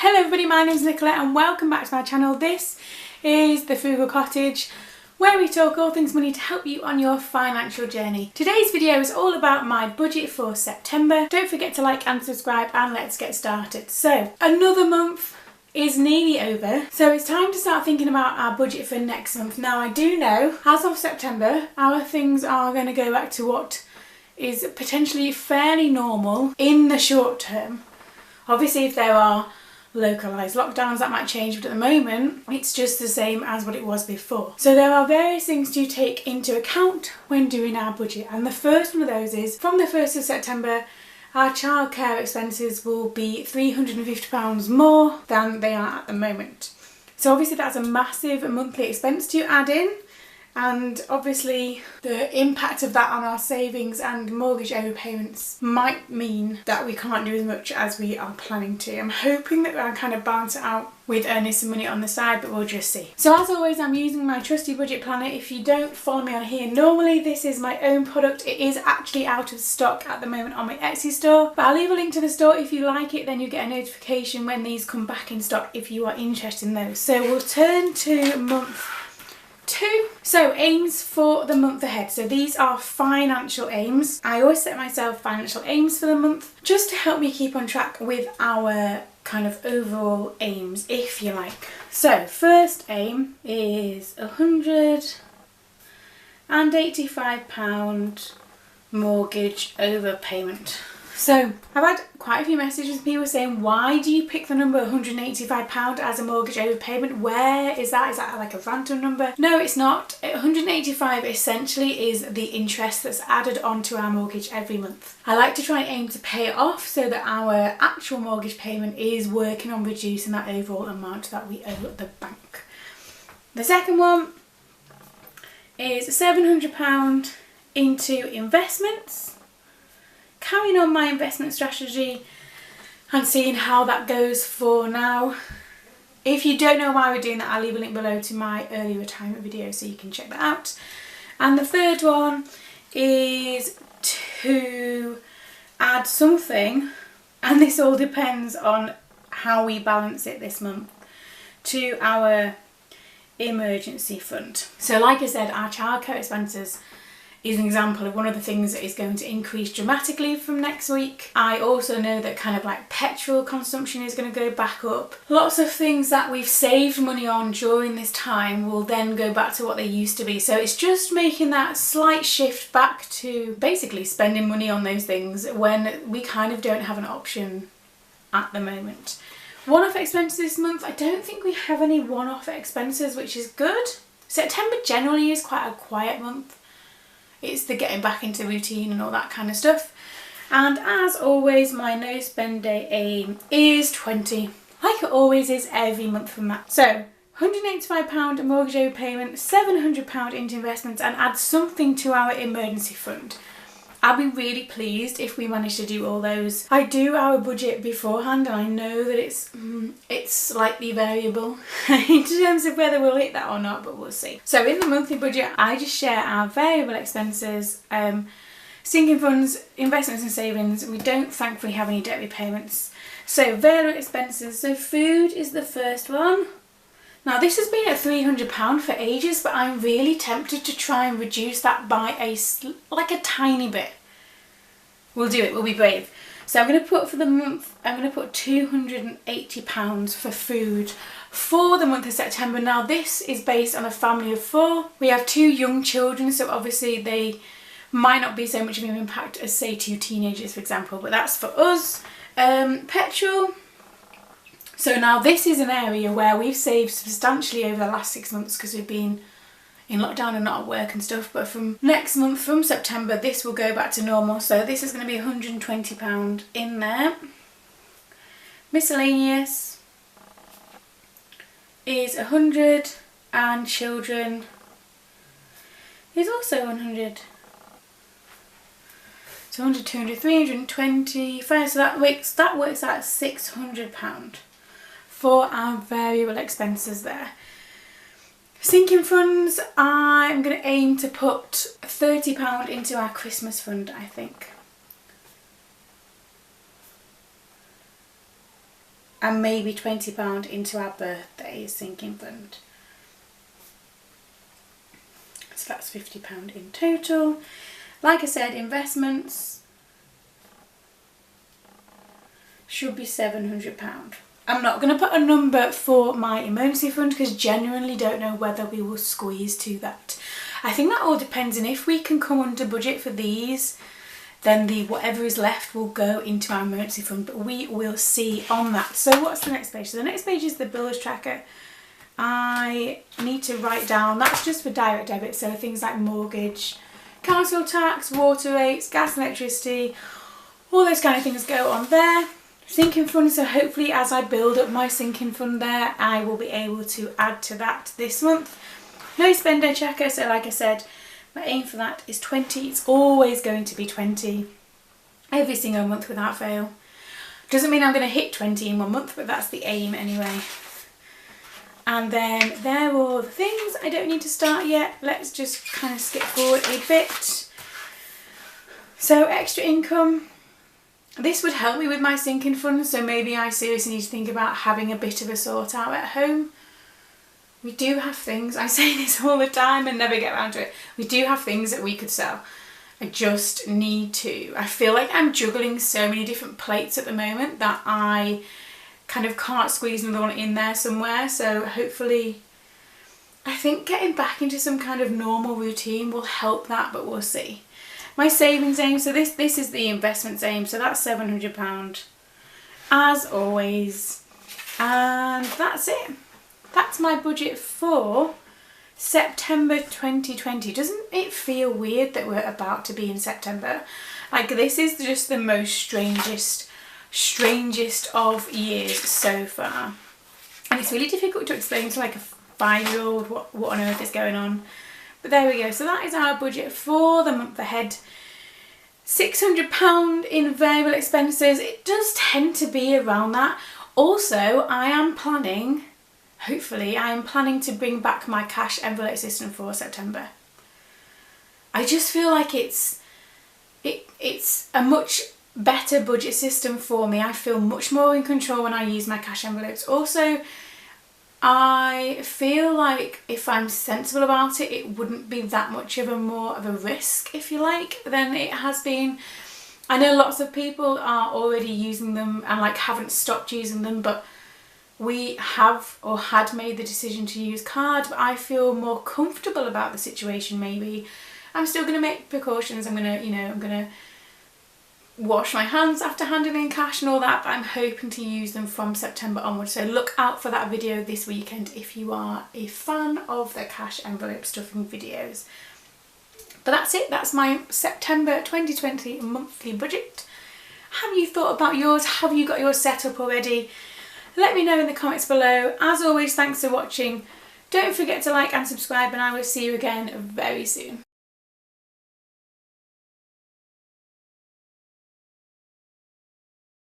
Hello everybody, my name is Nicola and welcome back to my channel. This is the Frugal Cottage, where we talk all things money to help you on your financial journey. Today's video is all about my budget for September. Don't forget to like and subscribe and let's get started. So another month is nearly over, so it's time to start thinking about our budget for next month. Now I do know as of September our things are going to go back to what is potentially fairly normal in the short term. Obviously if there are localised lockdowns that might change, but at the moment it's just the same as what it was before. So there are various things to take into account when doing our budget, and the first one of those is from the 1st of September our childcare expenses will be £350 more than they are at the moment. So obviously that's a massive monthly expense to add in, and obviously the impact of that on our savings and mortgage overpayments might mean that we can't do as much as we are planning to. I'm hoping that I'll kind of balance it out with earning some money on the side, but we'll just see. So as always, I'm using my trusty budget planner. If you don't follow me on here normally, this is my own product. It is actually out of stock at the moment on my Etsy store, but I'll leave a link to the store. If you like it, then you get a notification when these come back in stock if you are interested in those. So we'll turn to month 2. So aims for the month ahead. So these are financial aims. I always set myself financial aims for the month just to help me keep on track with our kind of overall aims, if you like. So first aim is £185 mortgage overpayment. So I've had quite a few messages from people saying, why do you pick the number £185 as a mortgage overpayment? Where is that? Is that like a random number? No, it's not. 185 essentially is the interest that's added onto our mortgage every month. I like to try and aim to pay it off so that our actual mortgage payment is working on reducing that overall amount that we owe at the bank. The second one is £700 into investments. Carrying on my investment strategy and seeing how that goes for now. If you don't know why we're doing that, I'll leave a link below to my early retirement video so you can check that out. And the third one is to add something, and this all depends on how we balance it this month, to our emergency fund. So like I said, our childcare expenses is an example of one of the things that is going to increase dramatically from next week. I also know that kind of like petrol consumption is going to go back up. Lots of things that we've saved money on during this time will then go back to what they used to be. So it's just making that slight shift back to basically spending money on those things when we kind of don't have an option at the moment. One-off expenses this month, I don't think we have any one-off expenses, which is good. September generally is quite a quiet month. It's the getting back into routine and all that kind of stuff. And as always, my no spend day aim is 20, like it always is every month from that. So £185 mortgage overpayment, £700 into investments, and add something to our emergency fund. I'll be really pleased if we manage to do all those. I do our budget beforehand and I know that it's slightly variable in terms of whether we'll hit that or not, but we'll see. So in the monthly budget, I just share our variable expenses, sinking funds, investments and savings. We don't thankfully have any debt repayments. So variable expenses, so food is the first one. Now this has been at £300 for ages, but I'm really tempted to try and reduce that by a tiny bit. We'll do it, we'll be brave. So I'm going to put for the month, I'm going to put £280 for food for the month of September. Now this is based on a family of 4. We have 2 young children, so obviously they might not be so much of an impact as say 2 teenagers for example, but that's for us. Petrol. So now this is an area where we've saved substantially over the last 6 months because we've been in lockdown and not at work and stuff, but from next month, from September, this will go back to normal. So this is going to be £120 in there. Miscellaneous is 100 and children is also 100. So 100, 200, 325, so that works out £600 for our variable expenses there. Sinking funds, I'm going to aim to put £30 into our Christmas fund, I think. and maybe £20 into our birthday sinking fund. So that's £50 in total. Like I said, investments should be £700. I'm not going to put a number for my emergency fund because genuinely don't know whether we will squeeze to that. I think that all depends, and if we can come under budget for these, then the whatever is left will go into our emergency fund, but we will see on that. So what's the next page? So the next page is the bills tracker. I need to write down, that's just for direct debit, so things like mortgage, council tax, water rates, gas and electricity, all those kind of things go on there. Sinking fund, so hopefully as I build up my sinking fund there, I will be able to add to that this month. No spender checker, so like I said, my aim for that is 20. It's always going to be 20 every single month without fail. Doesn't mean I'm going to hit 20 in 1 month, but that's the aim anyway. And then there are all the things. I don't need to start yet. Let's just kind of skip forward a bit. So extra income. This would help me with my sinking fund, so maybe I seriously need to think about having a bit of a sort out at home. We do have things, I say this all the time and never get around to it, we do have things that we could sell. I just need to. I feel like I'm juggling so many different plates at the moment that I kind of can't squeeze another one in there somewhere, so hopefully I think getting back into some kind of normal routine will help that, but we'll see. My savings aim, so this is the investments aim, so that's £700 as always, and that's it. That's my budget for September 2020. Doesn't it feel weird that we're about to be in September? Like, this is just the most strangest of years so far, and it's really difficult to explain to like a 5-year-old what on earth is going on. But there we go, so that is our budget for the month ahead. £600 in variable expenses. It does tend to be around that. Also, I am planning, hopefully, I am planning to bring back my cash envelope system for September. I just feel like it's a much better budget system for me. I feel much more in control when I use my cash envelopes. Also, I feel like if I'm sensible about it, it wouldn't be that much of more of a risk, if you like, than it has been. I know lots of people are already using them and like haven't stopped using them, but we have or had made the decision to use card, but I feel more comfortable about the situation maybe. I'm still going to make precautions. I'm going to wash my hands after handling cash and all that, but I'm hoping to use them from September onwards, so look out for that video this weekend if you are a fan of the cash envelope stuffing videos. But that's it, that's my September 2020 monthly budget. Have you thought about yours? Have you got yours set up already? Let me know in the comments below. As always, thanks for watching. Don't forget to like and subscribe, and I will see you again very soon.